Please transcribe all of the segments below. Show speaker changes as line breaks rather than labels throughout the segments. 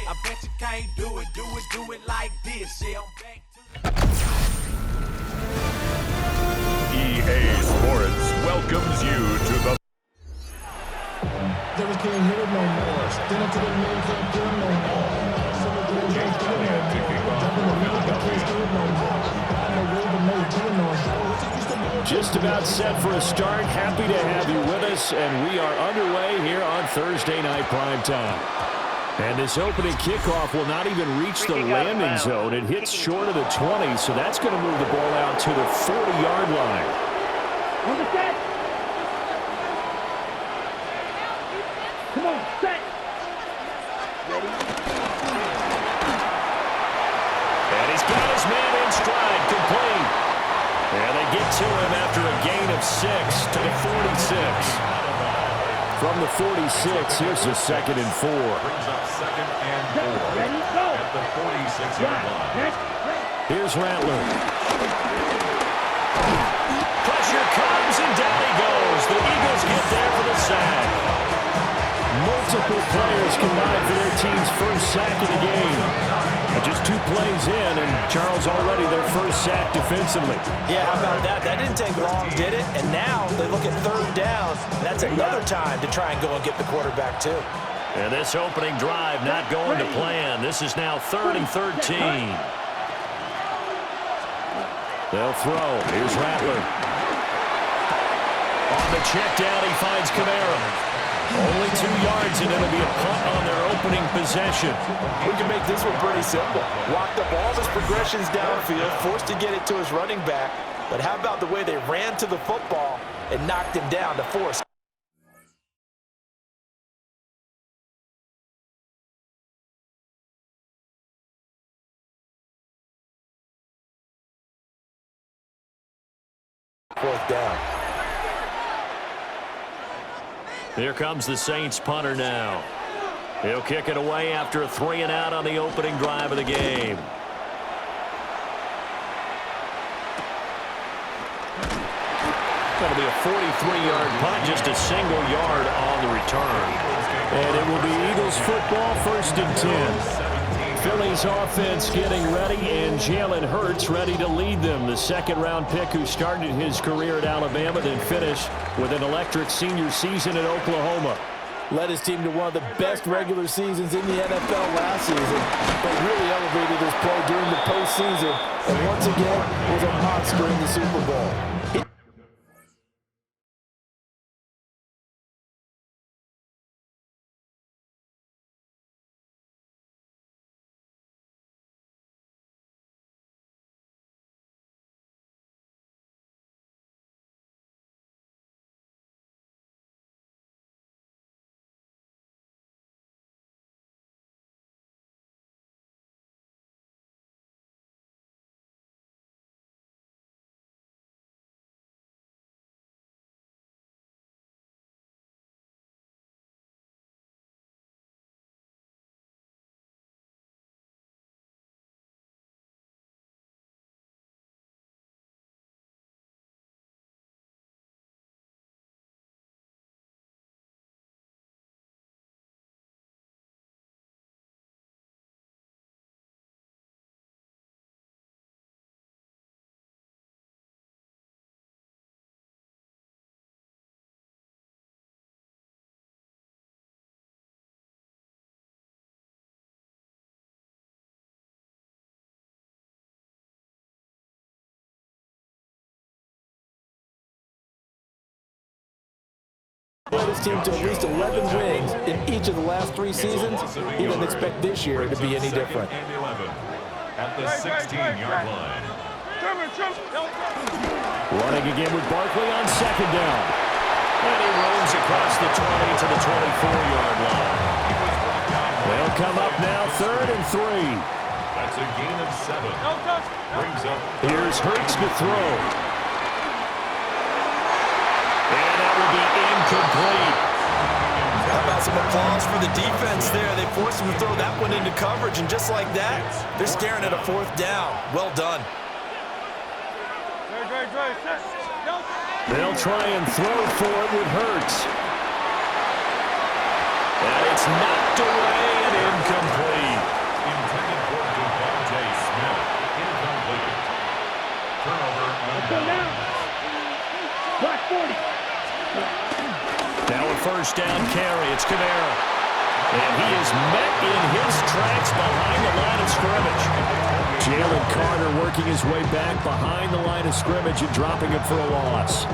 I bet you can't do it like this. Yeah, I'm back to
EA Sports welcomes you to the
They can't hit it no more. Stand up to the man, can't do it no more. Some of them can't do it no more. Jump in the middle, they can't do it no more. I know way, but no doing no more.
Just about set for a start. Happy to have you with us, and we are underway here on Thursday Night Primetime. And this opening kickoff will not even reach the landing zone. It hits short of the 20, so that's going to move the ball out to the 40-yard line.
On the set. Come on, set. Ready?
And he's got his man in stride, complete. And they get to him after a gain of 6 to the 46. From the 46, here's the 2nd and 4.
Brings up 2nd and 4
Ready, go.
at the 46-yard line.
Here's Rattler. Pressure comes, and down he goes. The Eagles get there for the sack. Multiple players combined for their team's first sack of the game. And just 2 plays in, and Charles already their first sack defensively.
Yeah, how about that? That didn't take long, did it? And now they look at 3rd down. That's another time to try and go and get the quarterback, too.
And this opening drive not going to plan. This is now 3rd and 13. They'll throw. Here's Rattler. On the check down, he finds Kamara. Only 2 yards, and it'll be a punt on their opening possession.
We can make this one pretty simple. Walked up all his progressions downfield, forced to get it to his running back. But how about the way they ran to the football and knocked him down to force? Fourth down.
Here comes the Saints punter now. He'll kick it away after a 3 and out on the opening drive of the game. That'll be a 43-yard punt, just a single yard on the return. And it will be Eagles football, 1st and 10. Philly's offense getting ready, and Jalen Hurts ready to lead them. The 2nd-round pick who started his career at Alabama, then finished with an electric senior season at Oklahoma.
Led his team to one of the best regular seasons in the NFL last season, but really elevated his play during the postseason, and once again was a monster in the Super Bowl. Led his team to at least 11 wins in each of the last 3 seasons. He doesn't expect this year to be any different.
At the 16-yard line.
Running again with Barkley on 2nd down. And he roams across the 20 to the 24-yard line. They'll come up now 3rd and 3.
That's a gain of 7. Brings up.
Here's Hurts to throw. And that will be incomplete.
How about some applause for the defense there? They forced him to throw that one into coverage, and just like that, they're staring at a 4th down. Well done.
They'll try and throw for it with Hurts. And it's knocked away and incomplete. first down carry. It's Kamara. And he is met in his tracks behind the line of scrimmage. Jalen Carter working his way back behind the line of scrimmage and dropping it for a loss.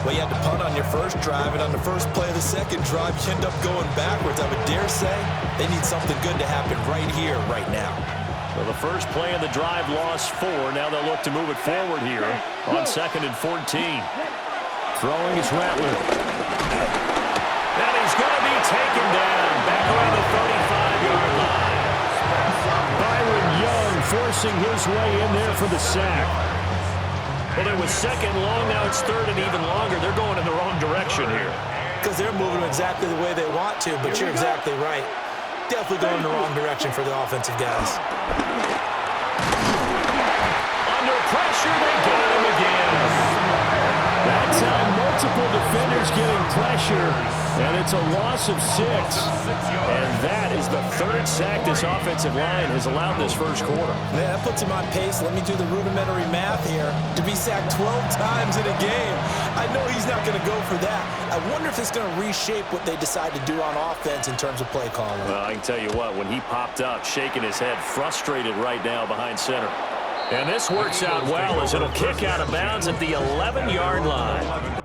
Well, you had to punt on your first drive, and on the first play of the second drive, you end up going backwards. I would dare say they need something good to happen right here, right now.
So the first play of the drive lost 4. Now they'll look to move it forward here on 2nd and 14. Throwing is Rattler. And he's going to be taken down back around the 35-yard line. Byron Young forcing his way in there for the sack. Well, it was 2nd long. Now it's 3rd and even longer. They're going in the wrong direction here.
Because they're moving exactly the way they want to, but you're exactly right. Definitely going in the wrong direction for the offensive guys.
Under pressure, they got him again. That time, multiple defenders getting pressure, and it's a loss of 6. And that is the 3rd sack this offensive line has allowed this first quarter.
Yeah, that puts him on pace. Let me do the rudimentary math here. To be sacked 12 times in a game, I know he's not going to go for that. I wonder if it's going to reshape what they decide to do on offense in terms of play calling.
Well, I can tell you what, when he popped up, shaking his head, frustrated right now behind center. And this works out well as it'll kick out of bounds at the 11-yard line.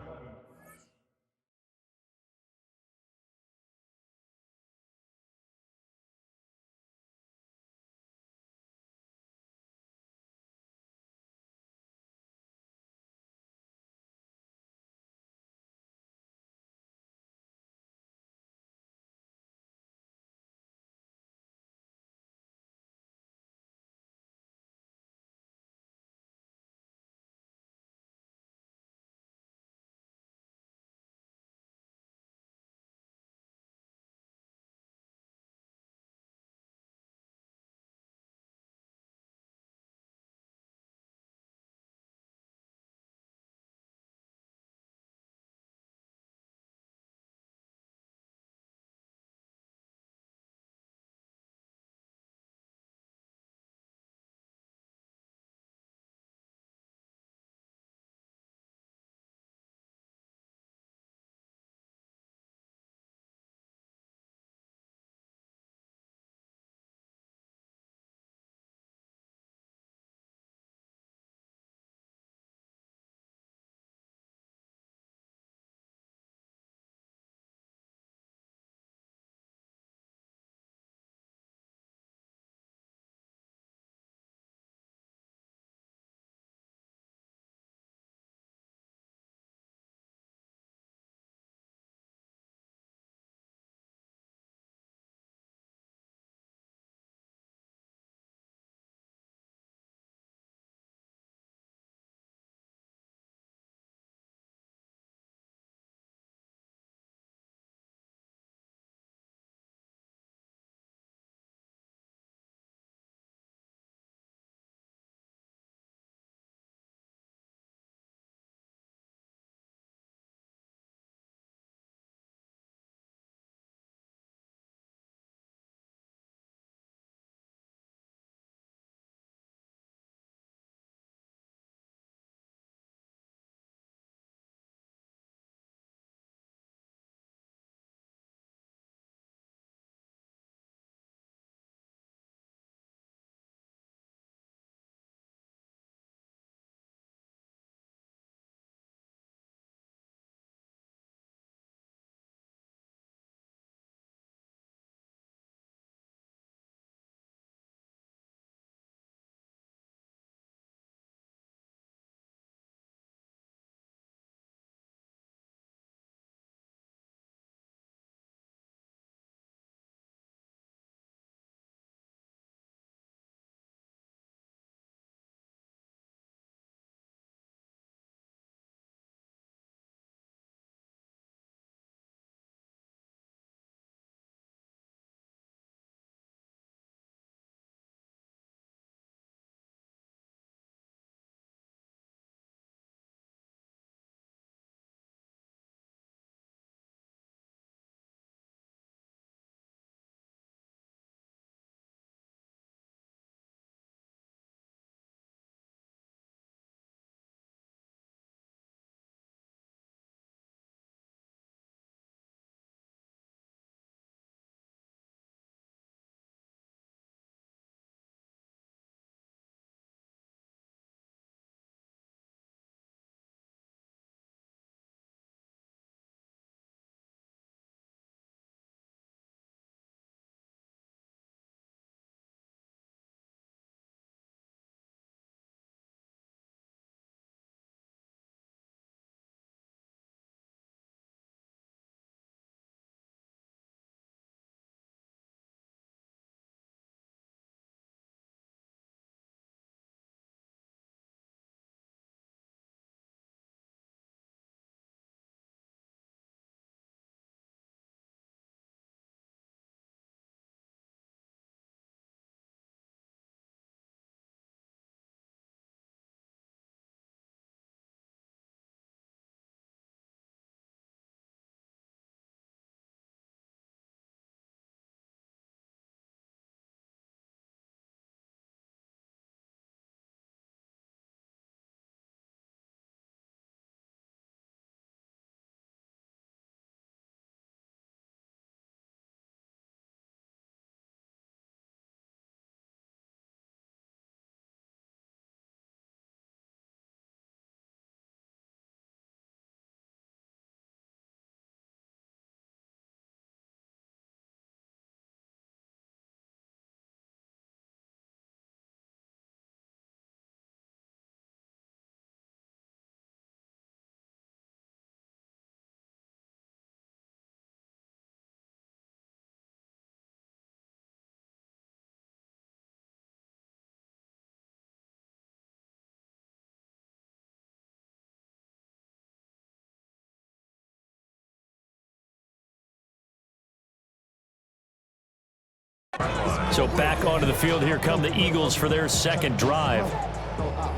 So back onto the field, here come the Eagles for their second drive.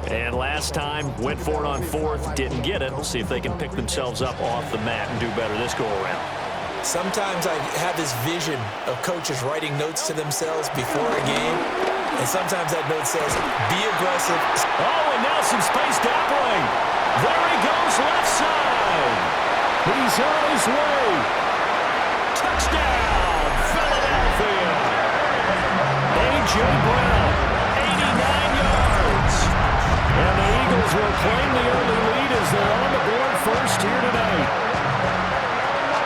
And last time, went for it on fourth, didn't get it. We'll see if they can pick themselves up off the mat and do better this go-around.
Sometimes I have this vision of coaches writing notes to themselves before a game, and sometimes that note says, be aggressive.
Oh, and now some space to operate. There he goes, left side. He's on his way. Touchdown, Philadelphia. A.J. Brown, 89 yards. And the Eagles will claim the early lead as they're on the board first here tonight.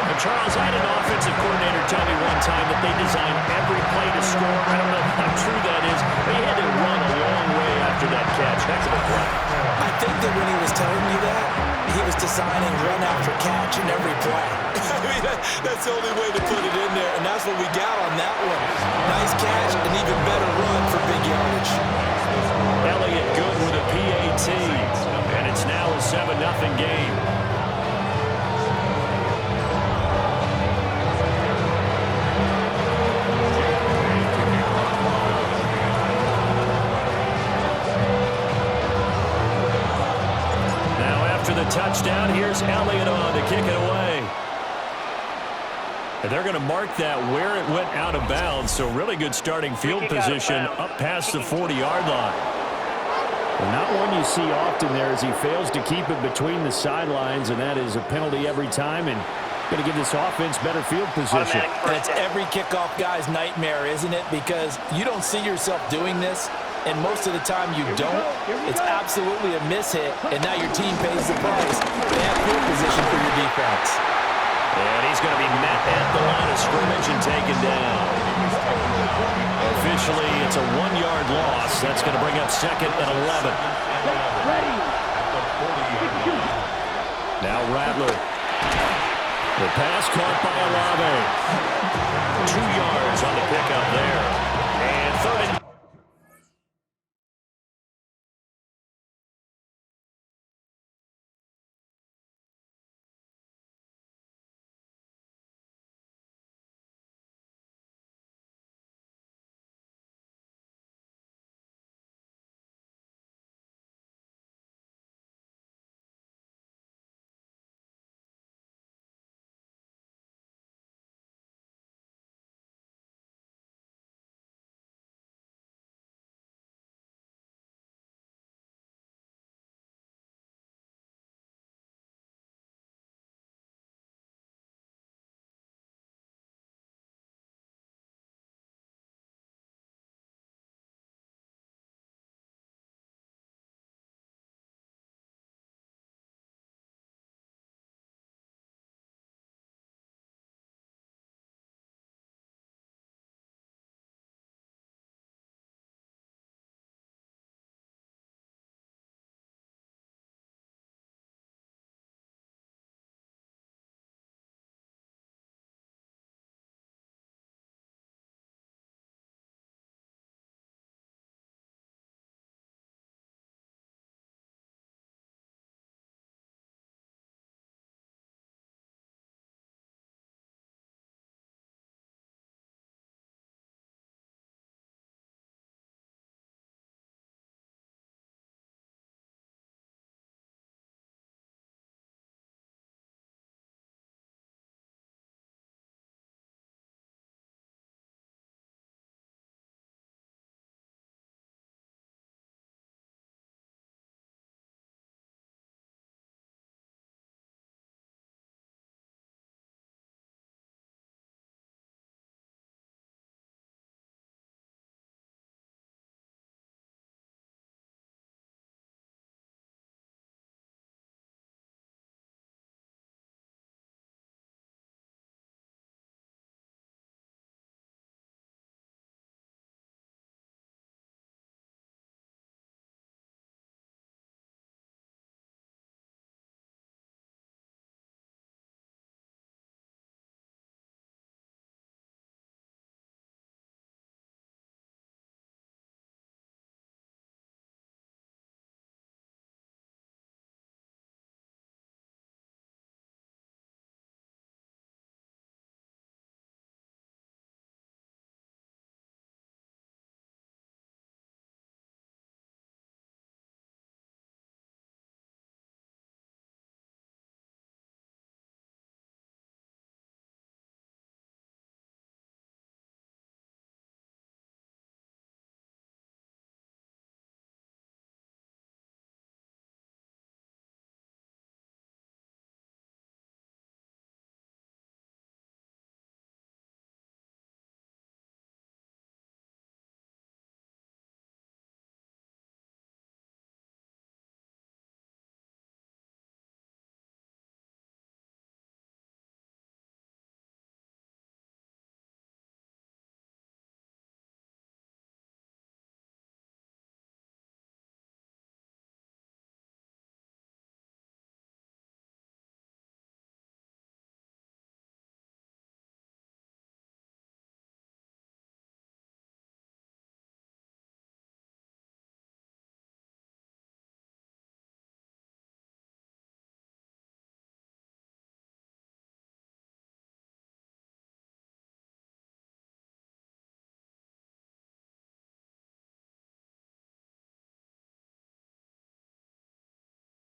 And Charles, I had an offensive coordinator tell me one time that they design every play to score. I don't know how true that is. They had to run a long way after that catch. Heck of a play.
I think that when he was telling you that, he was designing run after catch in every play. I mean, that's the only way to put it in there, and that's what we got on that one. Nice catch, an even better run for big yardage.
Elliott good with a PAT, and it's now a 7-0 game. Now after the touchdown, here's Elliott on to kick it away. And they're going to mark that where it went out of bounds, so really good starting field position up past the 40-yard line.
Well, not one you see often there as he fails to keep it between the sidelines, and that is a penalty every time, and going to give this offense better field position.
And it's every kickoff guy's nightmare, isn't it? Because you don't see yourself doing this, and most of the time you don't. It's absolutely a mishit, and now your team pays the price. Bad field position for your defense.
And he's going to be met at the line of scrimmage and taken down. Officially, it's a 1-yard loss. That's going to bring up 2nd and 11. Now Rattler. The pass caught by Olave. 2 yards on the pickup there. And 3rd and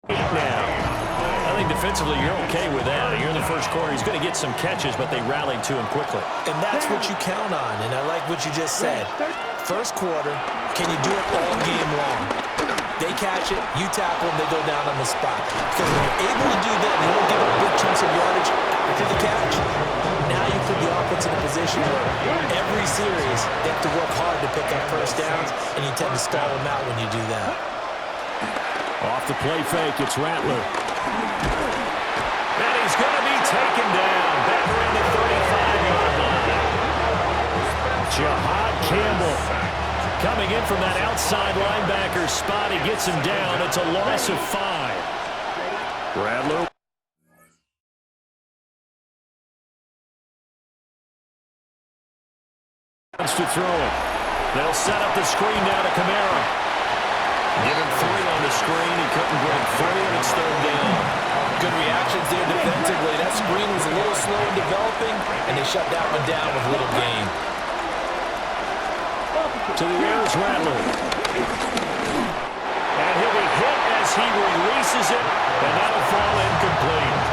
Now, I think defensively you're okay with that. You're in the first quarter. He's going to get some catches, but they rallied to him quickly.
And that's what you count on, and I like what you just said. First quarter, can you do it all game long? They catch it, you tackle them, they go down on the spot. Because when you're able to do that, they don't give up big chunks of yardage after the catch. Now you put the offense in a position where every series they have to work hard to pick up first downs, and you tend to stall them out when you do that.
Off the play fake, it's Rattler. And he's going to be taken down back around the 35-yard line. Jahad Campbell coming in from that outside linebacker spot. He gets him down. It's a loss of 5. Rattler. Wants to throw it. They'll set up the screen now to Kamara. Give him 3 on the screen. He couldn't break 3, and it's 3rd down.
Good reactions there defensively. That screen was a little slow in developing, and they shut that one down with little gain.
To the air is Rattler. And he'll be hit as he releases it, and that'll fall incomplete.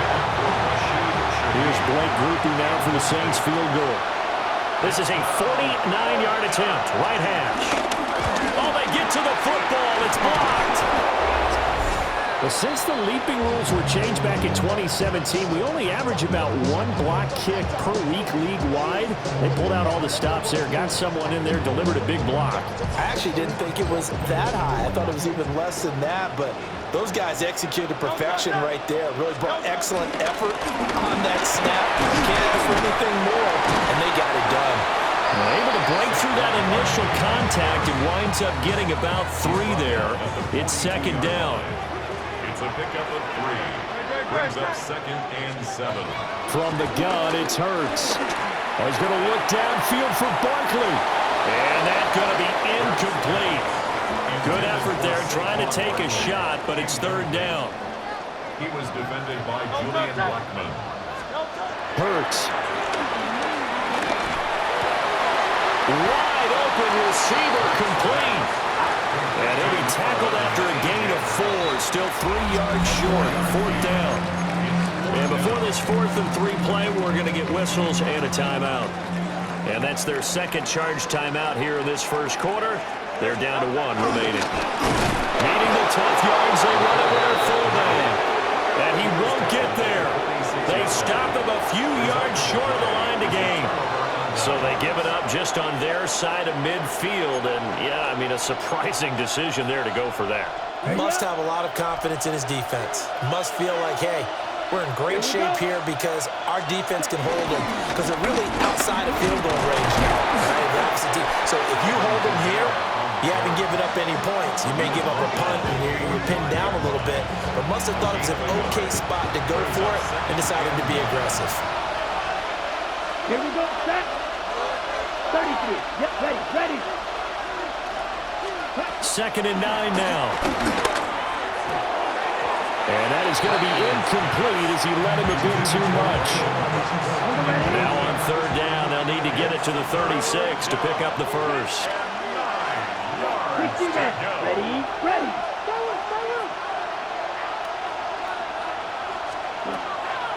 Here's Blake Groupie now for the Saints field goal. This is a 49-yard attempt, right hash. Oh, they get to the football. It's blocked. Well, since the leaping rules were changed back in 2017, we only average about 1 block kick per week league-wide. They pulled out all the stops there, got someone in there, delivered a big block.
I actually didn't think it was that high. I thought it was even less than that, but those guys executed perfection right there. Really brought excellent effort on that snap. Can't ask for anything more, and they got it done.
Able to break through that initial contact and winds up getting about 3 there. It's 2nd down.
It's a pickup of 3. Brings up 2nd and 7.
From the gun, it's Hurts. Oh, he's going to look downfield for Barkley. And that's going to be incomplete. Good effort there, trying to take a shot, but it's 3rd down.
He was defended by Julian Blackman.
Hurts. Wide open receiver complete. And he'll be tackled after a gain of 4. Still 3 yards short. 4th down. And before this 4th and 3 play, we're going to get whistles and a timeout. And that's their 2nd charge timeout here in this first quarter. They're down to 1 remaining. Needing the tough yards, they run it with their fullback. And he won't get there. They stop him a few yards short of the line to gain. So they give it up just on their side of midfield. And, yeah, I mean, a surprising decision there to go for that.
Must have a lot of confidence in his defense. Must feel like, hey, we're in great shape here because our defense can hold them because they're really outside of field goal range now. Right? The opposite team. So if you hold them here, you haven't given up any points. You may give up a punt and you're pinned down a little bit, but must have thought it was an okay spot to go for it and decided to be aggressive.
Here we go, set. 33. Yep, ready.
2nd and 9 now. And that is going to be incomplete as he let him a bit too much. Now on 3rd down, they'll need to get it to the 36 to pick up the first.
Ready.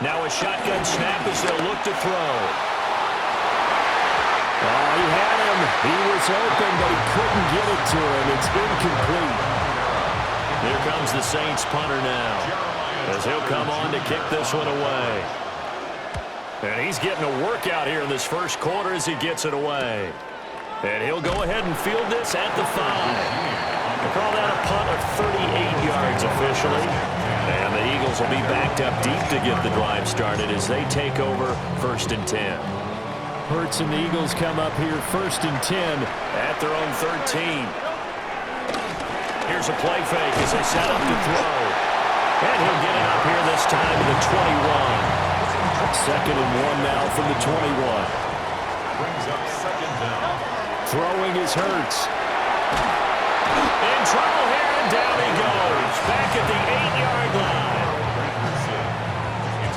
Now a shotgun snap as they'll look to throw. Oh, he had him. He was open, but he couldn't get it to him. It's incomplete. Here comes the Saints punter now, as he'll come on to kick this one away. And he's getting a workout here in this first quarter as he gets it away. And he'll go ahead and field this at the 5. They call that a punt of 38 yards officially. And the Eagles will be backed up deep to get the drive started as they take over 1st and 10. Hurts and the Eagles come up here 1st and 10 at their own 13. Here's a play fake as they set up to throw. And he'll get it up here this time to the 21. 2nd and 1 now from the 21.
Brings up 2nd down.
Throwing is Hurts. In trouble here, and down he goes. Back at the 8-yard line.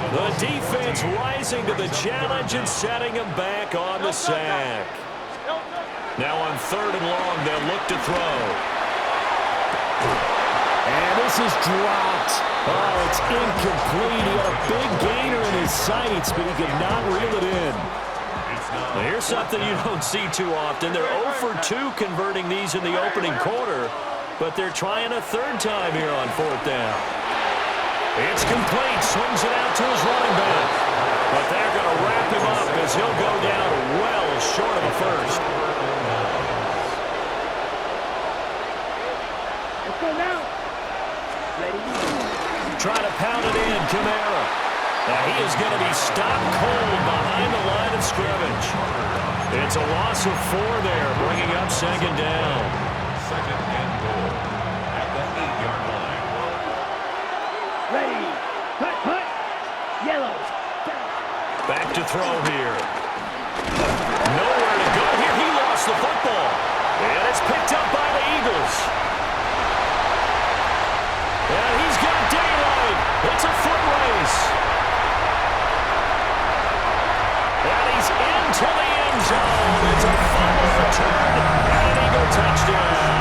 The defense rising to the challenge and setting him back on the sack. Now on 3rd and long, they'll look to throw. And this is dropped. Oh, it's incomplete. He had a big gainer in his sights, but he could not reel it in.
Well, here's something you don't see too often. They're 0 for 2 converting these in the opening quarter, but they're trying a third time here on 4th down. It's complete. Swings it out to his running back. But they're going to wrap him up as he'll go down well short of a first.
Let's go now. Ready?
Trying to pound it in, Kamara. Now he is going to be stopped cold behind the line of scrimmage. It's a loss of 4 there, bringing up 2nd down.
2nd and goal at the 8-yard line.
Ready. Cut. Yellow.
Back to throw here. Nowhere to go here. He lost the football. And it's picked up by the Eagles. And he's got daylight. It's a foot race. And he's into the end zone. It's a fumble return and an Eagle touchdown.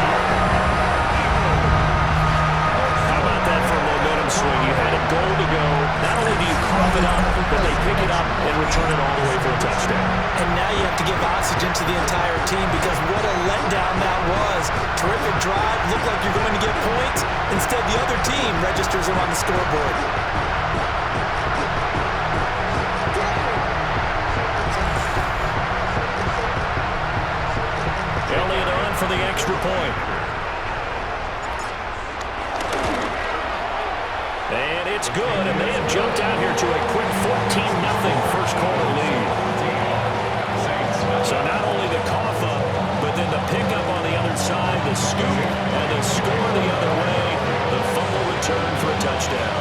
How about that for a momentum swing? You had a goal to go. Not only do you cough it up, but they pick it up and return it all the way for a touchdown.
And now you have to give oxygen to the entire team because what a letdown that was. Terrific drive. Looked like you're going to get points. Instead, the other team registers them on the scoreboard.
Elliott on for the extra point. And it's good, and they have jumped out here to a quick 14-0 first quarter lead. So not only the cough up, but then the pickup on the other side, the scoop, and the score the other way, the fumble return for a touchdown.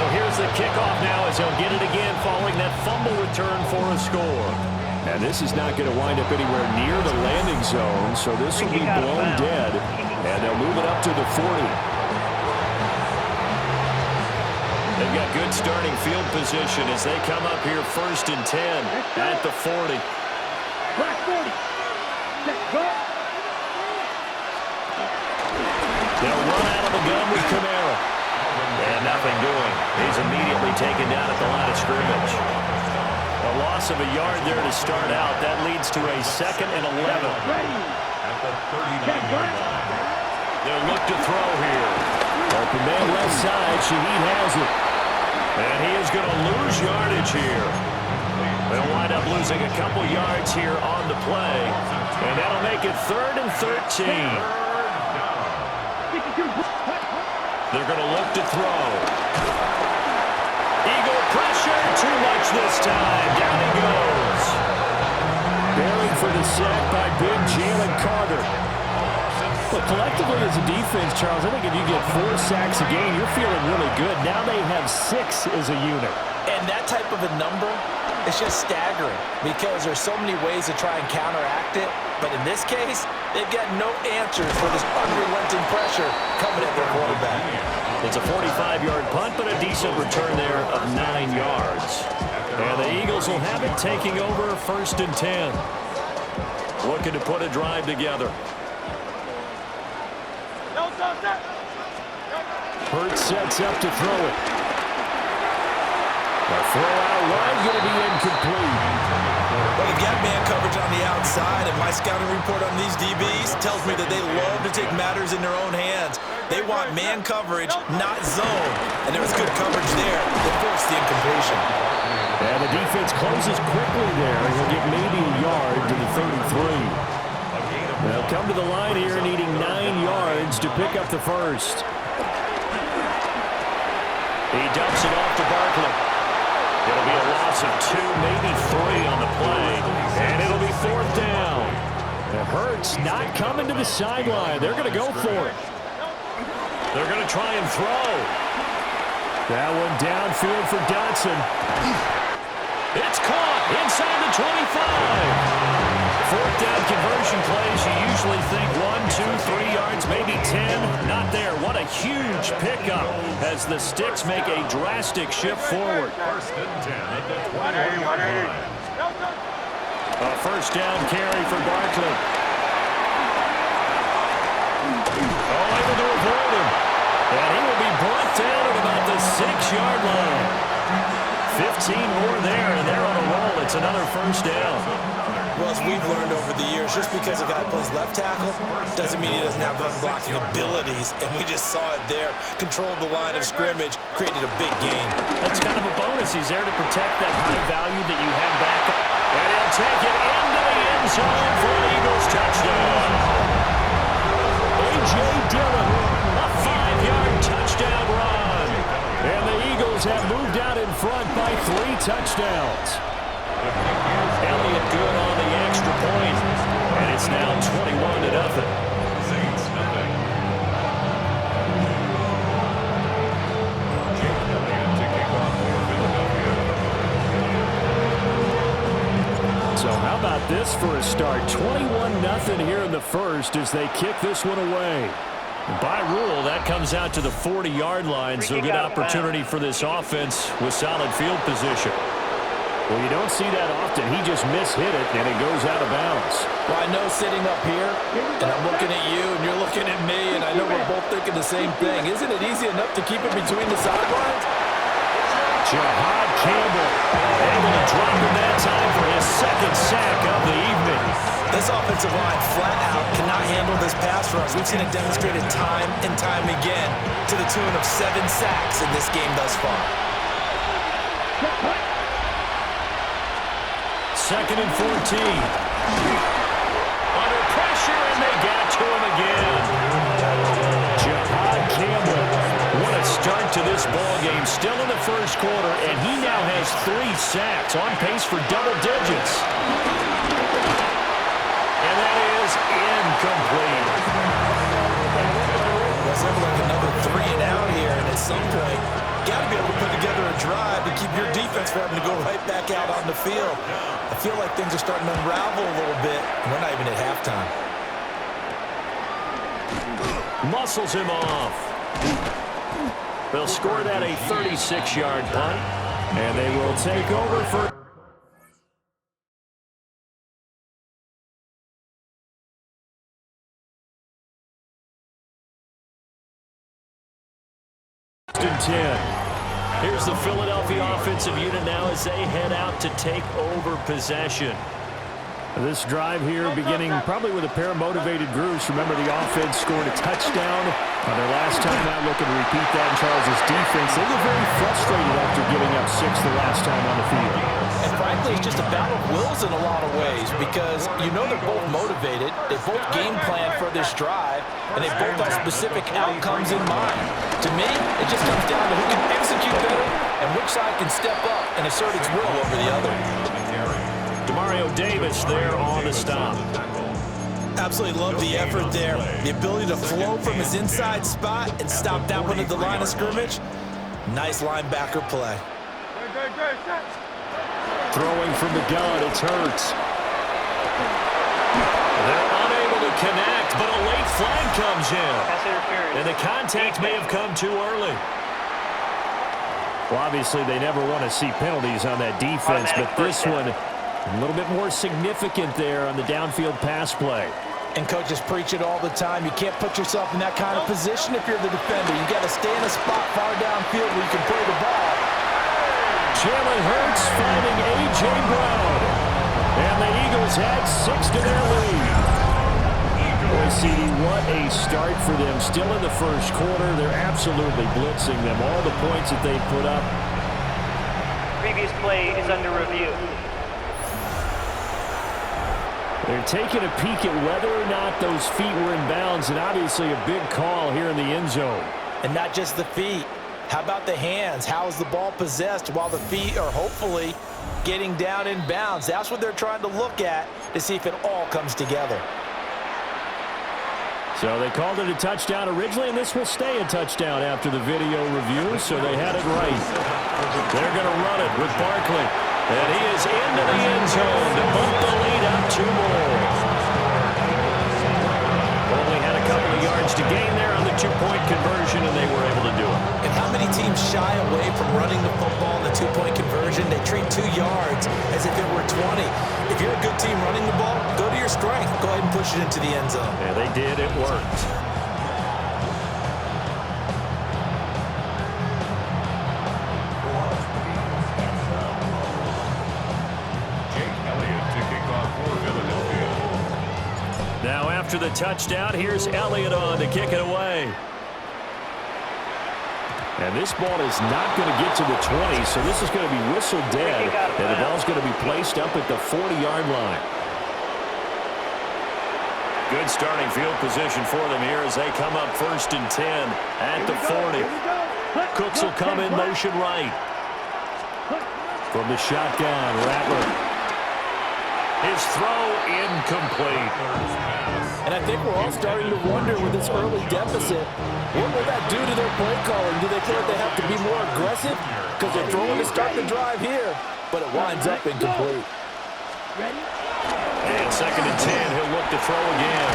So here's the kickoff now as he'll get it again following that fumble return for a score.
And this is not going to wind up anywhere near the landing zone, so this will be blown dead, and they'll move it up to the 40.
They've got good starting field position as they come up here 1st and 10 at the 40.
Black 40. Set, go.
They'll run out of the gun with Kamara. And nothing doing. He's immediately taken down at the line of scrimmage. A loss of a yard there to start out. That leads to a 2nd and 11.
Ready.
At the 39-yard line.
They'll look to throw here.
Open man left side. Shaheed has it.
And he is going to lose yardage here. They'll wind up losing a couple yards here on the play. And that'll make it 3rd and 13. They're going to look to throw. Eagle pressure, too much this time. Down he goes.
Buried for the sack by big Jalen Carter. Well, collectively as a defense, Charles, I think if you get 4 sacks a game, you're feeling really good. Now they have 6 as a unit.
And that type of a number, it's just staggering because there's so many ways to try and counteract it. But in this case, they've got no answers for this unrelenting pressure coming at their quarterback.
It's a 45-yard punt, but a decent return there of 9 yards. And the Eagles will have it taking over 1st and 10. Looking to put a drive together.
Hurts sets up to throw it. The throw out wide going to be incomplete.
Well, you've got man coverage on the outside, and my scouting report on these DBs tells me that they love to take matters in their own hands. They want man coverage, not zone. And there was good coverage there that forced the incompletion.
And the defense closes quickly there. He'll get maybe a yard to the 33. They'll come to the line here needing 9 yards to pick up the first.
He dumps it off to Barkley. It'll be a loss of 2, maybe 3 on the play. And it'll be 4th down.
And Hurts not coming to the sideline. They're going to go for it.
They're going to try and throw.
That one downfield for Dotson.
It's caught inside the 25. 4th down conversion plays, you usually think 1, 2, 3 yards, maybe 10. Not there. What a huge pickup as the Sticks make a drastic shift forward.
1st and 10 at the 21-yard line.
A 1st down carry for Barkley. seen more there, and they're on a roll. It's another first down.
Well, as we've learned over the years, just because a guy plays left tackle doesn't mean he doesn't have run blocking abilities, and we just saw it there. Controlled the line of scrimmage, created a big gain.
That's kind of a bonus. He's there to protect that high value that you have back up. And he'll take it into the end zone for an Eagles touchdown. A.J. Dillon, a 5-yard touchdown run. And the Eagles have moved out in front by 3 touchdowns. Elliott good on the extra point, and it's now 21-0.
Saints nothing. Jake Elliott to kick off for Philadelphia.
So how about this for a start? 21-0 here in the first as they kick this one away.
By rule, that comes out to the 40-yard line, so good opportunity for this offense with solid field position.
Well, you don't see that often. He just mishit it, and it goes out of bounds.
Well, I know sitting up here, and I'm looking at you, and you're looking at me, and I know we're both thinking the same thing. Isn't it easy enough to keep it between the sidelines?
Jahad Campbell able to drop him that time for his second sack of the evening.
This offensive line flat out cannot handle this pass rush. We've seen it demonstrated time and time again to the tune of 7 sacks in this game thus far.
Second and 14. Under pressure, and they got to him again. Jahad Campbell. What a start to this ball game. Still in the first quarter, and he now has 3 sacks, on pace for double digits. And that is incomplete.
Let's have like another 3 and out here, and at some point, got to be able to put together a drive to keep your defense from having to go right back out on the field. I feel like things are starting to unravel a little bit, and we're not even at halftime.
Muscles him off. They'll score that a 36-yard punt, and they will take over for... and 10. Here's the Philadelphia offensive unit now as they head out to take over possession.
This drive here beginning probably with a pair of motivated groups. Remember, the offense scored a touchdown on their last time out. Looking to repeat that in Charles' defense. They were very frustrated after giving up 6 the last time on the field.
And frankly, it's just a battle of wills in a lot of ways because you know they're both motivated. They both game plan for this drive, and they both have specific outcomes in mind. To me, it just comes down to who can execute better and which side can step up and assert its will over the other.
Demario Davis there on the stop.
Absolutely love the effort there. The ability to flow from his inside spot and stop that one at the line of scrimmage. Nice linebacker play.
Throwing from the gun, it's Hurts.
They're unable to connect, but a late flag comes in. And the contact may have come too early.
Well, obviously, they never want to see penalties on that defense, but this one a little bit more significant there on the downfield pass play.
And coaches preach it all the time. You can't put yourself in that kind of position if you're the defender. You got to stay in a spot far downfield where you can play the ball.
Jalen Hurts finding A.J. Brown. And the Eagles add 6 to their lead. Boy, CD, what a start for them. Still in the first quarter. They're absolutely blitzing them. All the points that they put up.
Previous play is under review.
They're taking a peek at whether or not those feet were in bounds, and obviously a big call here in the end zone.
And not just the feet. How about the hands? How is the ball possessed while the feet are hopefully getting down in bounds? That's what they're trying to look at to see if it all comes together.
So they called it a touchdown originally, and this will stay a touchdown after the video review, so they had it right.
They're going to run it with Barkley. And he is into the end zone to bump the lead up 2 more. Only had a couple of yards to gain there on the 2-point conversion, and they were able to do it.
And how many teams shy away from running the football in the 2-point conversion? They treat 2 yards as if it were 20. If you're a good team running the ball, go to your strength. Go ahead and push it into the end zone.
Yeah, they did. It worked. Now after the touchdown, here's Elliott on to kick it away.
And this ball is not going to get to the 20, so this is going to be whistled dead. And the ball's going to be placed up at the 40-yard line.
Good starting field position for them here as they come up 1st and 10 at the 40. Cooks will come in motion right.
From the shotgun, Rattler.
His throw incomplete.
And I think we're all starting to wonder with this early deficit, what will that do to their play calling? Do they feel like they have to be more aggressive? Because they're throwing to start the drive here, but it winds up incomplete.
And 2nd and 10, he'll look to throw again.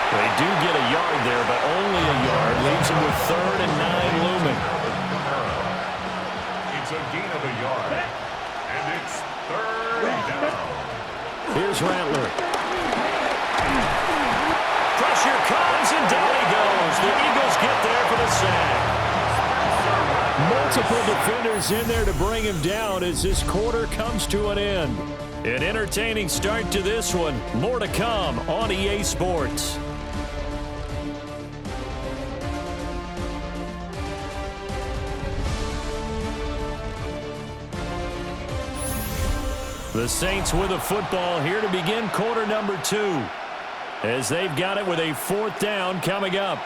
They do get a yard there, but only a yard. Leaves him with 3rd and 9 looming.
It's a gain of a yard. And it's 3rd down.
Here's Rattler.
Pressure comes, and down he goes. The Eagles get there for the sack.
Multiple defenders in there to bring him down as this quarter comes to an end.
An entertaining start to this one. More to come on EA Sports. The Saints with a football here to begin quarter number 2. As they've got it with a 4th down coming up.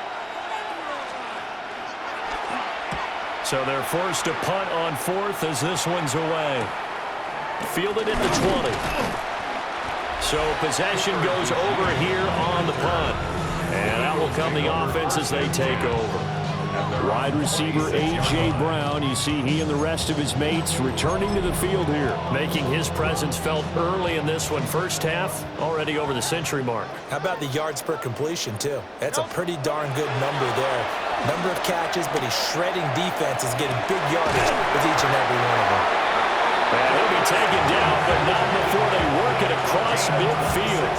So they're forced to punt on 4th as this one's away. Fielded at the 20. So possession goes over here on the punt. And out will come the offense as they take over.
Wide receiver A.J. Brown, you see he and the rest of his mates returning to the field here.
Making his presence felt early in this one. First half, already over the century mark.
How about the yards per completion, too? That's a pretty darn good number there. Number of catches, but he's shredding defenses, getting big yardage with each and every one of them.
And he'll be taken down, but not before they work it across midfield.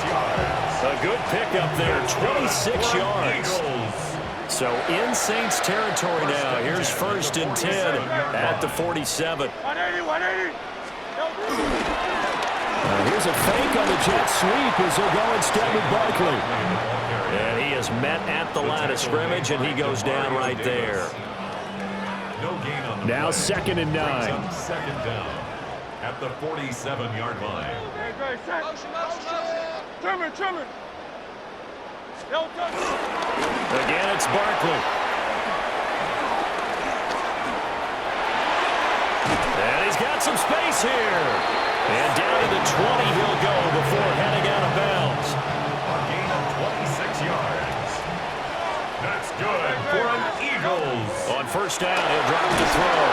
A good pickup there, 26 yards. So in Saints territory now. Here's 1st and 10 at the 47.
Here's a fake on the jet sweep as they'll go instead with Barkley.
And he is met at the line of scrimmage, and he goes down right there.
No gain on the
Now
play.
2nd and 9.
2nd down at the 47-yard line.
Again, it's Barkley. And he's got some space here. And down to the 20 he'll go before heading out of bounds.
A gain of 26 yards. That's good for an Eagles.
On 1st down, he'll drop the throw.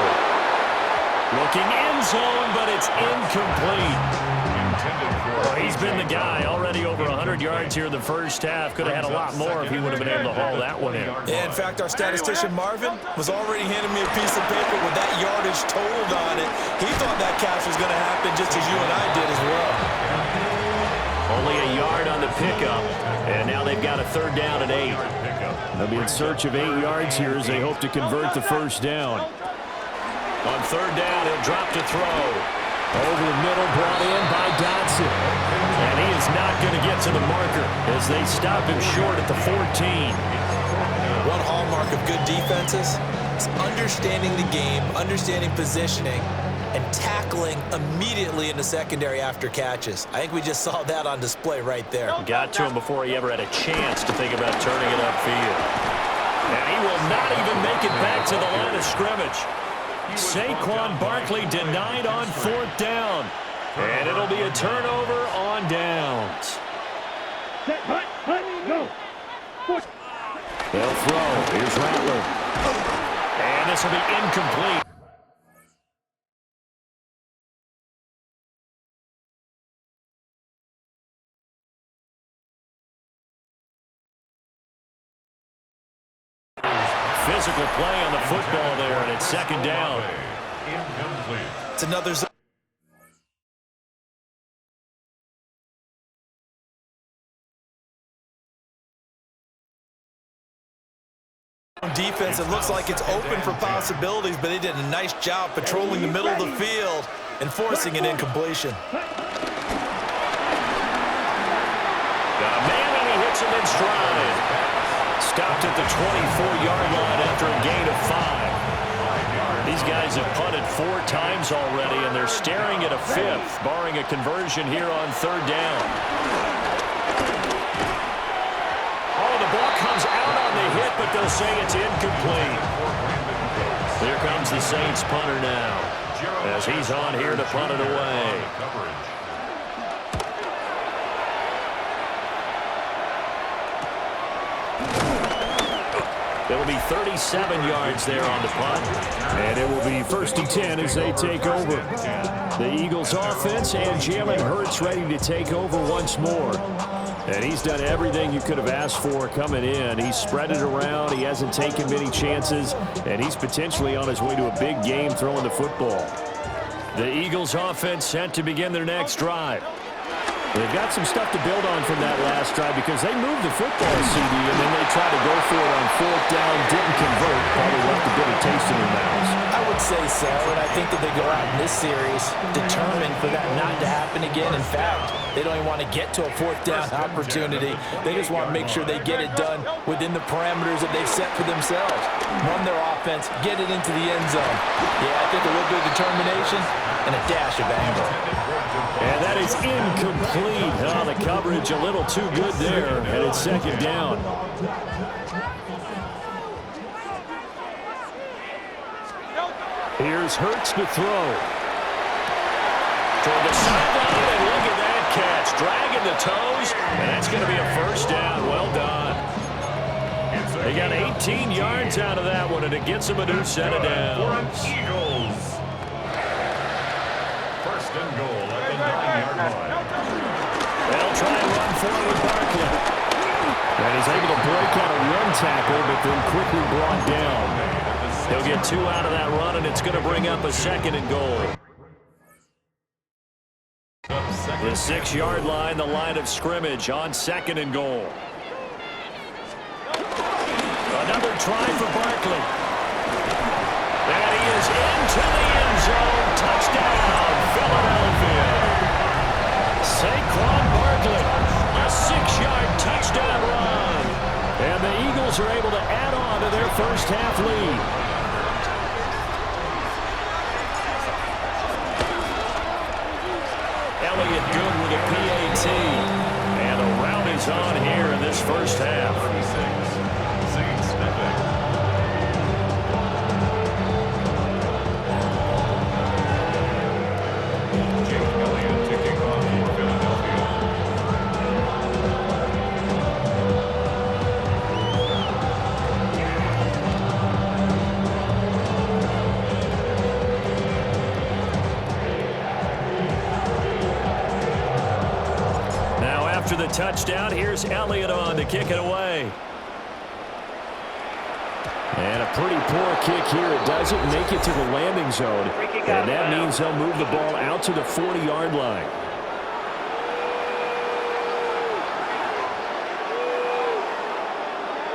Looking end zone, but it's incomplete. Well, he's been the guy already over 100 yards here in the first half. Could have had a lot more if he would have been able to haul that one in.
Yeah, in fact, our statistician Marvin was already handing me a piece of paper with that yardage totaled on it. He thought that catch was going to happen just as you and I did as well.
Only a yard on the pickup, and now they've got a 3rd down and 8.
They'll be in search of 8 yards here as they hope to convert the 1st down.
On 3rd down, he'll drop to throw.
Over the middle, brought in by Dotson.
And he is not going to get to the marker as they stop him short at the 14.
One hallmark of good defenses is understanding the game, understanding positioning, and tackling immediately in the secondary after catches. I think we just saw that on display right there.
Got to him before he ever had a chance to think about turning it upfield. And he will not even make it back to the line of scrimmage. Saquon Barkley denied on 4th down. And it'll be a turnover on downs.
They'll throw. Here's Rattler.
And this will be incomplete. Physical play on the football there, and it's 2nd down.
Incomplete.
It's another zone. Defense, it looks like it's open for possibilities, but they did a nice job patrolling the middle of the field and forcing an incompletion.
Man, and he hits him in stride. Stopped at the 24-yard line after a gain of 5. These guys have punted 4 times already, and they're staring at a 5th, barring a conversion here on 3rd down. Oh, the ball comes out on the hit, but they'll say it's incomplete. Here comes the Saints punter now, as he's on here to punt it away. It will be 37 yards there on the punt.
And it will be 1st and 10 as they take over. The Eagles offense and Jalen Hurts ready to take over once more. And he's done everything you could have asked for coming in. He's spread it around. He hasn't taken many chances. And he's potentially on his way to a big game throwing the football.
The Eagles offense set to begin their next drive.
They've got some stuff to build on from that last drive because they moved the football, CD, and then they tried to go for it on 4th down, didn't convert, probably left a bitter taste in their mouths.
I would say so, and I think that they go out in this series determined for that not to happen again. In fact, they don't even want to get to a 4th down opportunity. They just want to make sure they get it done within the parameters that they've set for themselves. Run their offense, get it into the end zone. Yeah, I think a little bit of determination and a dash of anger.
And that is incomplete. Oh, the coverage a little too good there, and it's 2nd down. Here's Hurts to throw.
Toward the sideline, and look at that catch. Dragging the toes, and that's going to be a 1st down. Well done. They got 18 yards out of that one, and it gets them a new set of downs.
Eagles. 1st and goal at the 9-yard line.
They'll try and run forward with Barkley.
And he's able to break out a run tackle, but then quickly brought down.
He'll get 2 out of that run, and it's going to bring up a 2nd and goal. The 6-yard line, the line of scrimmage on 2nd and goal. Another try for Barkley. And he is into the end zone. Touchdown, Philadelphia. Saquon Barkley, a 6-yard touchdown run.
And the Eagles are able to add on to their first half lead.
Elliott good with a PAT. And a round is on here in this first half.
Saints stepping. Jake Elliott to kick off for Philadelphia.
After the touchdown, here's Elliott on to kick it away.
And a pretty poor kick here. It doesn't make it to the landing zone. And that means they'll move the ball out to the 40-yard line.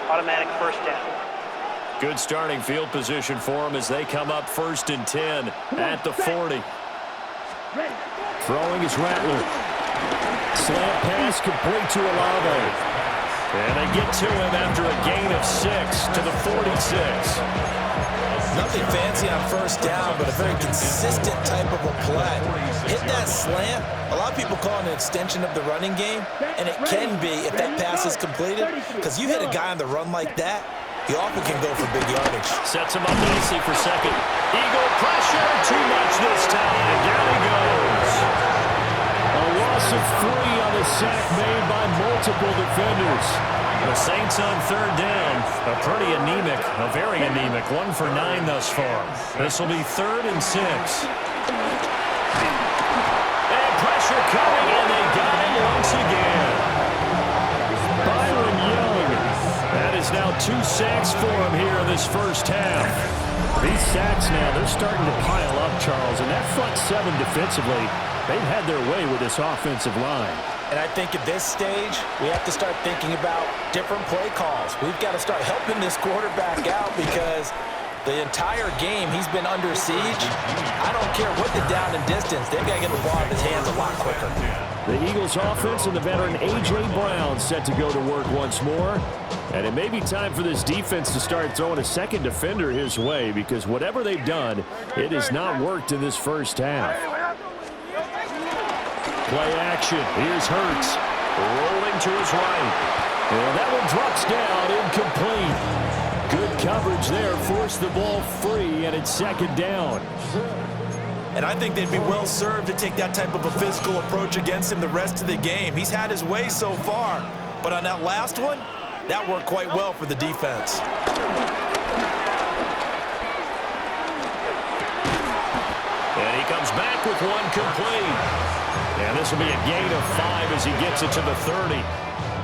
Automatic 1st down.
Good starting field position for them as they come up 1st and 10 at the 40.
Throwing is Rattler. Slant pass complete to Olave.
And they get to him after a gain of 6 to the 46.
Nothing fancy on 1st down, but a very consistent type of a play. Hit that slant. A lot of people call it an extension of the running game, and it can be if that pass is completed, because you hit a guy on the run like that, he often can go for big yardage.
Sets him up nicely for 2nd. Eagle pressure, too much this time. Down he goes.
A loss of 3 on the sack made by multiple defenders.
The Saints on 3rd down. A pretty anemic, a very anemic 1 for 9 thus far. This will be 3rd and 6. And pressure coming, and they got him once again.
Byron Young.
That is now 2 sacks for him here in this first half.
These sacks now, they're starting to pile up, Charles, and that front 7 defensively, they've had their way with this offensive line.
And I think at this stage, we have to start thinking about different play calls. We've got to start helping this quarterback out because the entire game he's been under siege. I don't care what the down and distance. They've got to get the ball in his hands a lot quicker.
The Eagles offense and the veteran A.J. Brown set to go to work once more. And it may be time for this defense to start throwing a second defender his way, because whatever they've done, it has not worked in this first half. Play action. Here's Hurts. Rolling to his right. And that one drops down, incomplete. Good coverage there. Forced the ball free, and it's second down.
And I think they'd be well served to take that type of a physical approach against him the rest of the game. He's had his way so far. But on that last one, that worked quite well for the defense.
And he comes back with one complete. And this will be a gain of 5 as he gets it to the 30.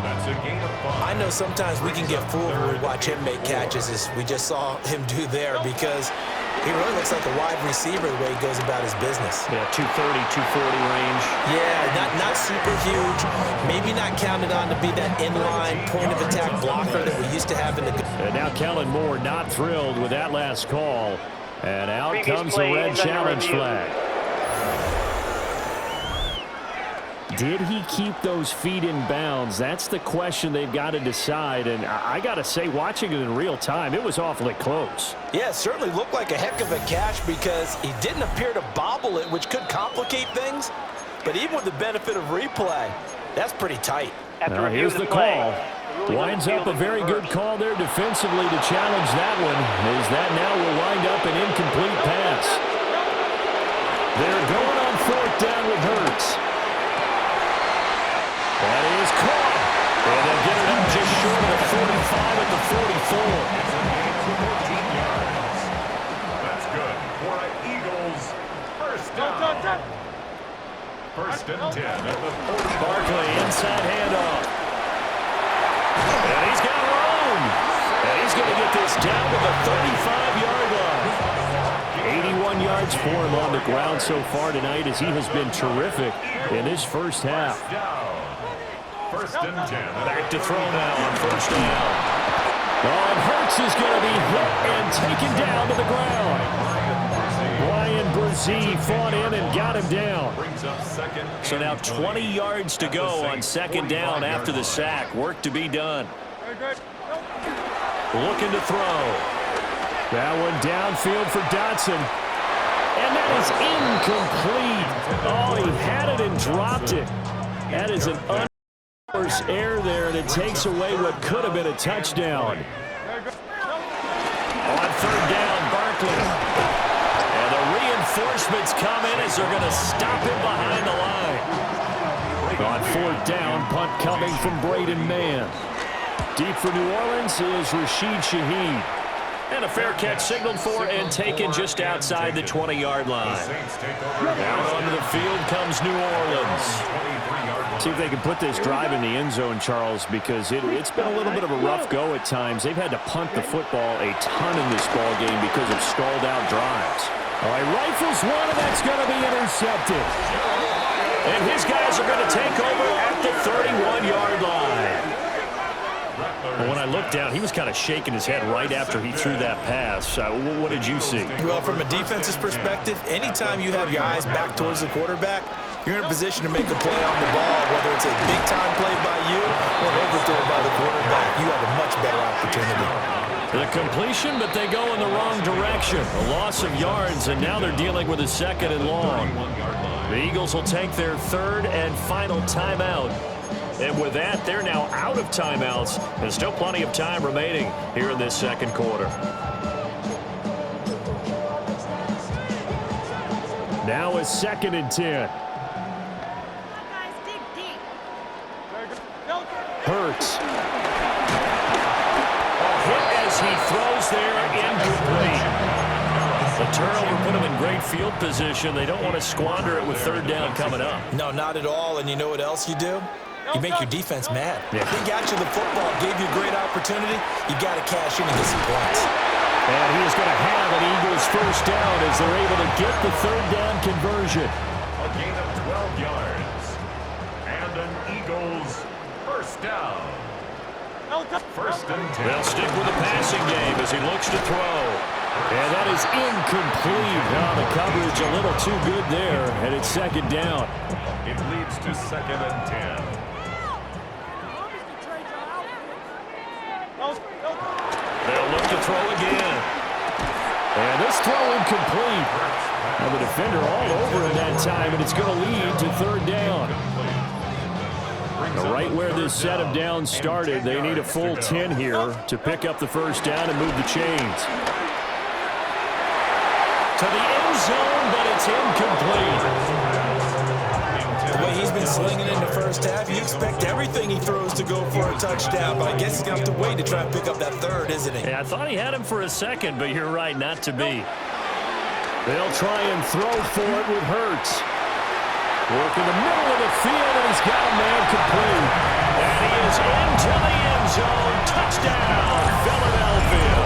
That's a gain of 5.
I know sometimes we can get fooled when we watch him make catches, as we just saw him do there, because he really looks like a wide receiver the way he goes about his business.
Yeah, 230, 240 range.
Yeah, not super huge. Maybe not counted on to be that inline point-of-attack blocker that we used to have in the...
And now Kellen Moore not thrilled with that last call. And out
Previous
comes the
play
red
is under
challenge
review.
flag. Did he keep those feet in bounds? That's the question they've got to decide. And I got to say, watching it in real time, it was awfully close.
Yeah, it certainly looked like a heck of a catch because he didn't appear to bobble it, which could complicate things. But even with the benefit of replay, that's pretty tight.
After
Now,
review
here's
of
the
play,
call.
the ruling on
Winds
the
up a
field is
very good
reversed.
call there defensively to challenge that one, as that now will wind up an incomplete pass. They're going on fourth down with Hurts. That is caught. And they'll get it up just short of the 45 at the 44.
That's good for an Eagles first down. First and 10 at the 40.
Barkley inside handoff. And he's got room. And he's going to get this down to the 35-yard line. 81 yards for him on the ground so far tonight, as he has been terrific in this first half.
First and 10.
Back to throw now on first down.
Oh, and Hurts is going to be hit and taken down to the ground. Brian Brzee fought in and got him down.
Brings up second.
So now 20 yards to go on second down after the sack. Work to be done. Looking to throw.
That one downfield for Dotson. And that is incomplete. Oh, he had it and dropped it. That is an unforced error there, and it takes away what could have been a touchdown.
On third down, Barkley. And the reinforcements come in as they're going to stop him behind the line.
On fourth down, punt coming from Braden Mann. Deep for New Orleans is Rashid Shaheed.
And a fair catch signaled for and taken just outside the 20-yard line. Out onto the field comes New Orleans.
See if they can put this drive in the end zone, Charles, because it's been a little bit of a rough go at times. They've had to punt the football a ton in this ball game because of stalled-out drives. All right, rifles one, and that's going to be intercepted.
And his guys are going to take over at the 31-yard line.
Well, when I looked down, he was kind of shaking his head right after he threw that pass. What did you see?
Well, from a defense's perspective, anytime you have your eyes back towards the quarterback, you're in a position to make a play on the ball, whether it's a big-time play by you or an overthrow by the quarterback. You have a much better opportunity.
The completion, but they go in the wrong direction. A loss of yards, and now they're dealing with a second and long. The Eagles will take their third and final timeout. And with that, they're now out of timeouts. There's still plenty of time remaining here in this second quarter.
Now it's second and 10. Hurts.
Hit as he throws there, incomplete. The turnover put him in great field position. They don't want to squander it with third down coming up.
No, not at all. And you know what else you do? You make your defense mad.
Yeah.
He got you the football, gave you a great opportunity. You got to cash in and get some points.
And he is going to have an Eagles first down as they're able to get the third down conversion.
A gain of 12 yards. And an Eagles first down. First and 10.
They'll stick with the passing game as he looks to throw.
And that is incomplete. Now the coverage a little too good there, and it's second down.
It leads to 2nd and 10.
They'll look to throw again.
And this throw incomplete. Now the defender all over him that time, and it's going to lead to 3rd down. Right where this set of downs started, they need a full 10 here to pick up the first down and move the chains.
To the end zone, but it's incomplete.
The way he's been slinging in the first half, you expect everything he throws to go for a touchdown, but I guess he's going to have to wait to try and pick up that third, isn't he?
Yeah, I thought he had him for a second, but you're right, not to be.
They'll try and throw for it with Hurts. Work in the middle of the field, and he's got a man complete.
And he is into the end zone. Touchdown, Philadelphia.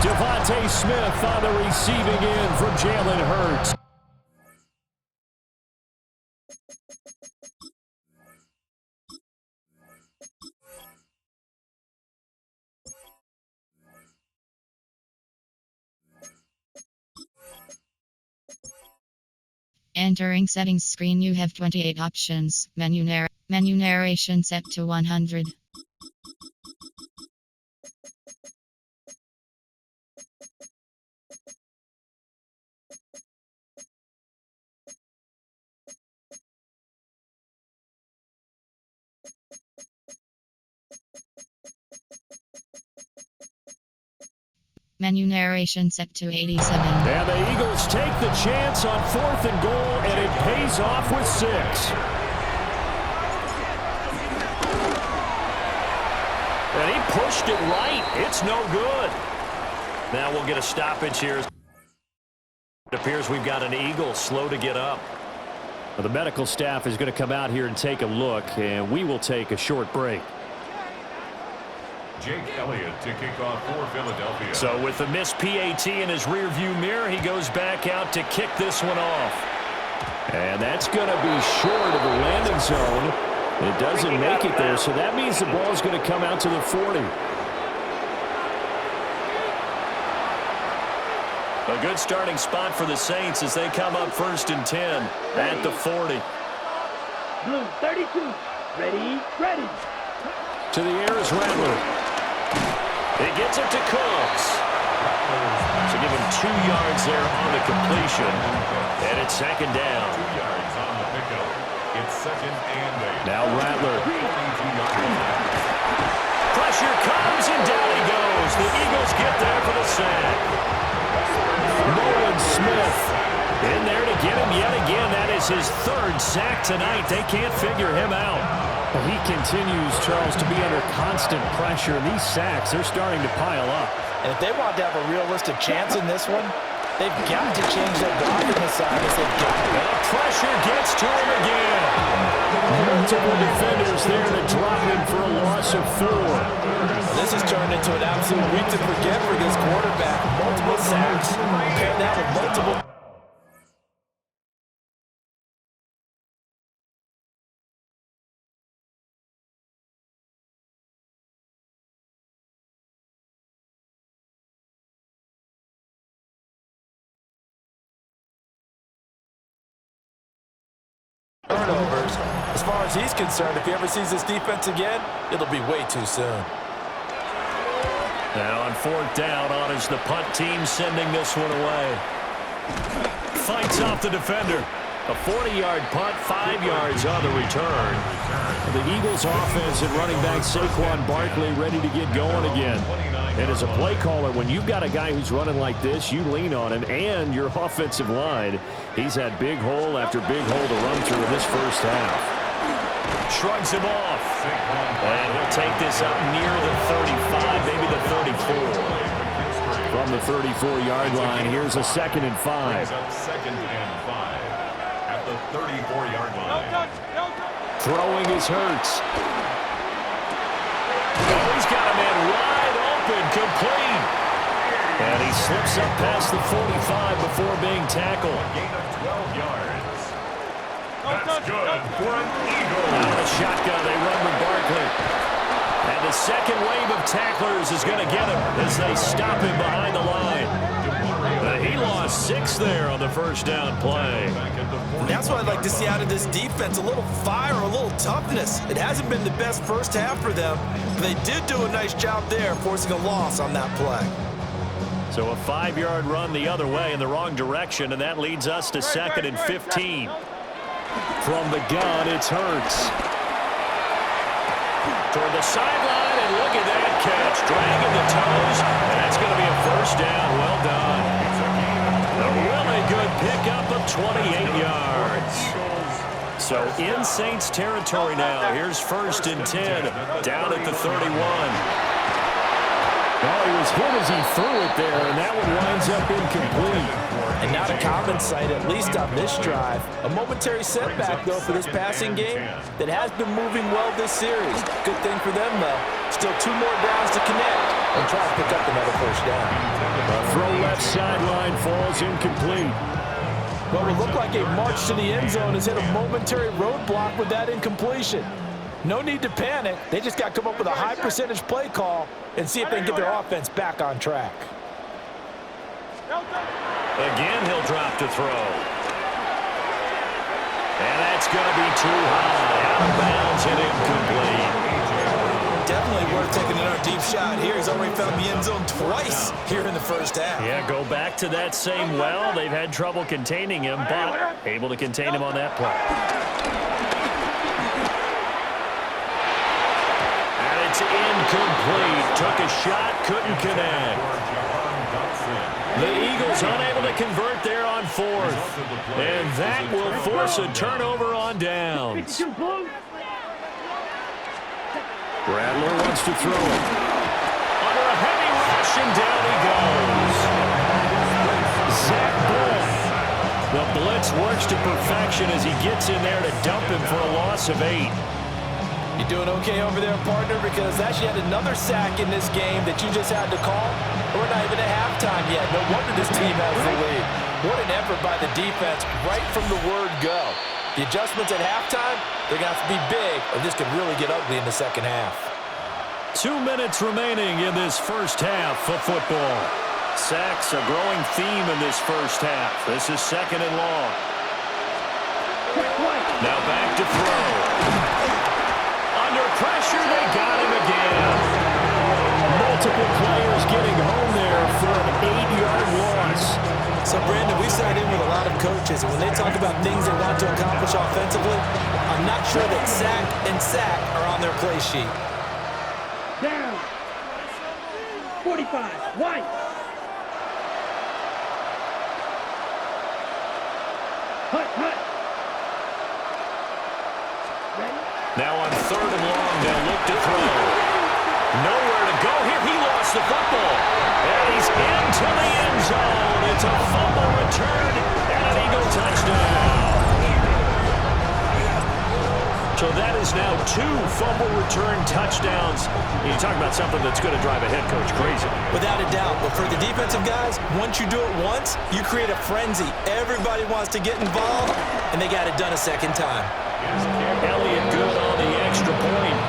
Devontae Smith on the receiving end from Jalen Hurts.
Entering settings screen, you have 28 options. Menu narration set to 100. Menu narration set to 87.
And the Eagles take the chance on 4th and goal, and it pays off with 6.
And he pushed it right. It's no good. Now we'll get a stoppage here. It appears we've got an Eagle slow to get up.
Well, the medical staff is going to come out here and take a look, and we will take a short break.
Jake Elliott to kick off for Philadelphia.
So with the missed PAT in his rearview mirror, he goes back out to kick this one off.
And that's going to be short of the landing zone. It doesn't make it there, so that means the ball is going to come out to the 40.
A good starting spot for the Saints as they come up 1st and 10 at the 40.
Blue 32. Ready.
To the air is Rattler.
He gets it to Cooks. So give him 2 yards there on the completion. And it's 2nd down.
2 yards on the pickup. It's 2nd and 8.
Now Rattler.
Pressure comes and down he goes. The Eagles get there for the sack.
Nolan Smith
in there to get him yet again. That is his 3rd sack tonight. They can't figure him out.
Well, he continues, Charles, to be under constant pressure. These sacks, they're starting to pile up.
And if they want to have a realistic chance in this one, they've got to change their blocking assignments. They've got to.
The pressure gets to him again.
Multiple defenders there to drop him for a loss of 4.
This has turned into an absolute week to forget for this quarterback. Multiple sacks. Pair that with multiple. Turnovers. As far as he's concerned, if he ever sees this defense again, it'll be way too soon.
Now on 4th down, on is the punt team sending this one away. Fights off the defender. A 40-yard punt, 5 yards on the return.
The Eagles offense and running back Saquon Barkley ready to get going again. And as a play caller, when you've got a guy who's running like this, you lean on him and your offensive line. He's had big hole after big hole to run through in this first half.
Shrugs him off. And he'll take this up near the 35, maybe the 34.
From the 34-yard line, here's a 2nd and 5.
2nd and 5 at the 34-yard line.
Throwing is Hurts.
Oh, he's got a man wide open, complete. And he slips up past the 45 before being tackled.
Gain of 12 yards. That's good for an Eagle.
Out of the shotgun, they run with Barkley. And to second wave of tacklers is going to get him as they stop him behind the line. He lost 6 there on the first down play.
And that's what I'd like to see out of this defense, a little fire, a little toughness. It hasn't been the best first half for them, but they did do a nice job there forcing a loss on that play.
So a 5-yard run the other way in the wrong direction, and that leads us to 2nd and 15.
From the gun, it's Hurts.
Toward the sideline, and look at that catch. Dragging the toes, and that's going to be a first down. Well done. A really good pickup of 28 yards. So in Saints territory now. Here's 1st and 10, down at the 31.
Oh, he was hit as he threw it there, and that one winds up incomplete.
And not a common sight, at least on this drive. A momentary setback, though, for this passing game that has been moving well this series. Good thing for them, though. Still 2 more downs to connect and try to pick up another first down.
A throw left sideline falls incomplete.
Well, it looked like a march to the end zone has hit a momentary roadblock with that incompletion. No need to panic. They just got to come up with a high percentage play call and see if they can get their offense back on track.
Again, he'll drop to throw. And that's going to be too high. Out of bounds and incomplete.
Definitely worth taking another deep shot here. He's already found the end zone twice here in the first half.
Yeah, go back to that same well. They've had trouble containing him, but able to contain him on that play. And it's incomplete. Took a shot, couldn't connect. The Eagles unable to convert there on 4th. And that will force a turnover on downs.
Rattler wants to throw it.
Under a heavy rush, and down he goes. Zach Blunt. The blitz works to perfection as he gets in there to dump him for a loss of 8.
You doing okay over there, partner? Because that's yet another sack in this game that you just had to call. We're not even at halftime yet. No wonder this team has the lead. What an effort by the defense right from the word go. The adjustments at halftime, they're going to have to be big, or this could really get ugly in the second half.
2 minutes remaining in this first half of football. Sacks a growing theme in this first half. This is 2nd and long. Now back to throw. Under pressure, they got him again.
Multiple players getting home there for an 8-yard loss.
So, Brandon, we've sat in with a lot of coaches, and when they talk about things they want to accomplish offensively, I'm not sure that sack and sack are on their play sheet.
Down. 45. White. Hut.
Now on 3rd and long, they'll look to throw. Nowhere to go here. He lost the football. And he's into the end zone. It's a fumble return and an Eagle touchdown. So that is now 2 fumble return touchdowns. You talk about something that's going to drive a head coach crazy.
Without a doubt. But for the defensive guys, once you do it once, you create a frenzy. Everybody wants to get involved, and they got it done a second time.
Elliott good on the extra point.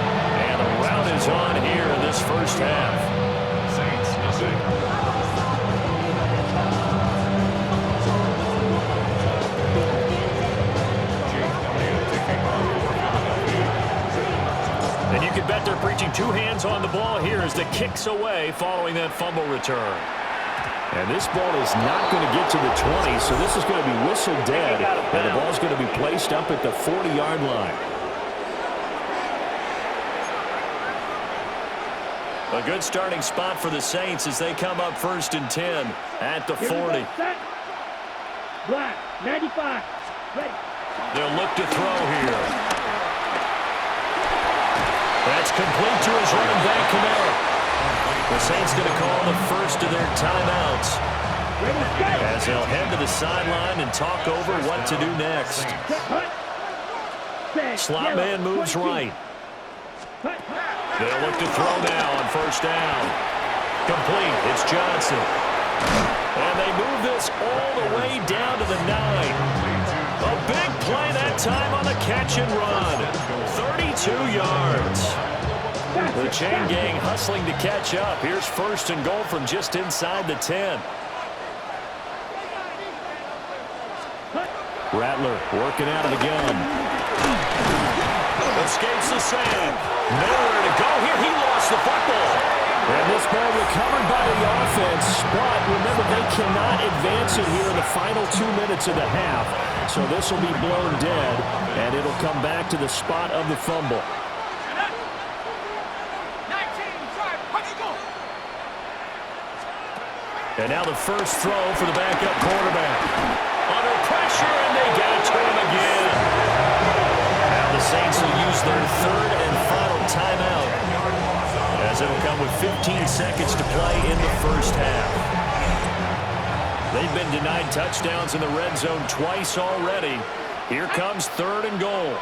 And the route is on here in this first half.
Saints nothing.
And you can bet they're preaching 2 hands on the ball here as the kick's away following that fumble return.
And this ball is not going to get to the 20, so this is going to be whistled dead, and the ball's going to be placed up at the 40-yard line.
A good starting spot for the Saints as they come up 1st and 10 at the 40.
Black, 95. Ready.
They'll look to throw here. That's complete to his running back, Kamara. The Saints going to call the first of their timeouts as they'll head to the sideline and talk over what to do next. Slot man moves right. They'll look to throw now on 1st down. Complete. It's Johnson. And they move this all the way down to the 9. A big play that time on the catch and run. 32 yards. The chain gang hustling to catch up. Here's first and goal from just inside the 10. Rattler working out of the gun. Escapes the sand. Nowhere to go here. He lost the football.
And this ball recovered by the offense. But remember, they cannot advance it here in the final 2 minutes of the half. So this will be blown dead, and it'll come back to the spot of the fumble.
And now the first throw for the backup quarterback. Under pressure, and they get it to him again. Now the Saints will use their third and final timeout, as it'll come with 15 seconds to play in the first half. They've been denied touchdowns in the red zone twice already. Here comes third and goal.